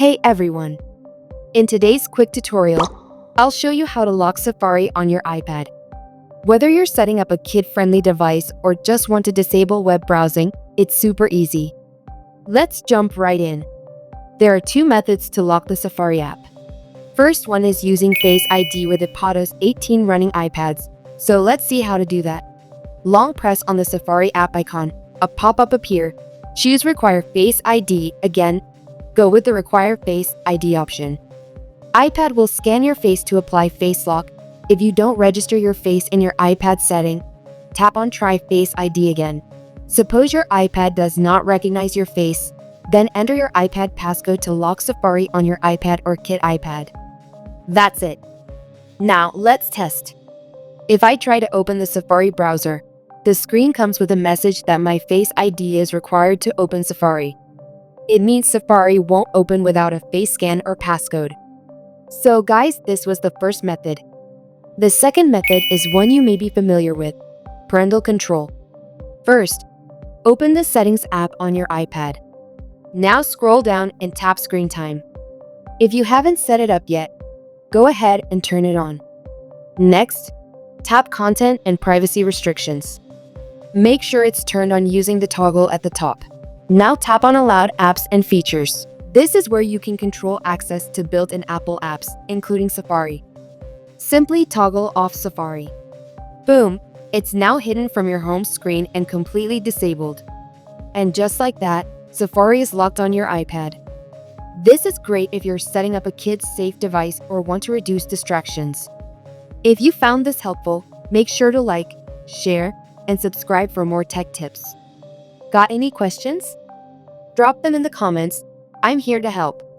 Hey everyone! In today's quick tutorial, I'll show you how to lock Safari on your iPad. Whether you're setting up a kid-friendly device or just want to disable web browsing, it's super easy. Let's jump right in. There are two methods to lock the Safari app. First one is using Face ID with iPadOS 18 running iPads, so let's see how to do that. Long press on the Safari app icon, a pop-up appears. Choose Require Face ID again. Go with the Require Face ID option. iPad will scan your face to apply Face Lock. If you don't register your face in your iPad setting, tap on Try Face ID again. Suppose your iPad does not recognize your face, then enter your iPad passcode to lock Safari on your iPad or kid iPad. That's it. Now let's test. If I try to open the Safari browser, the screen comes with a message that my Face ID is required to open Safari. It means Safari won't open without a face scan or passcode. So guys, this was the first method. The second method is one you may be familiar with: parental control. First, open the Settings app on your iPad. Now scroll down and tap Screen Time. If you haven't set it up yet, go ahead and turn it on. Next, tap Content and Privacy Restrictions. Make sure it's turned on using the toggle at the top. Now tap on Allowed Apps and Features. This is where you can control access to built-in Apple apps, including Safari. Simply toggle off Safari. Boom! It's now hidden from your home screen and completely disabled. And just like that, Safari is locked on your iPad. This is great if you're setting up a kid's safe device or want to reduce distractions. If you found this helpful, make sure to like, share, and subscribe for more tech tips. Got any questions? Drop them in the comments. I'm here to help.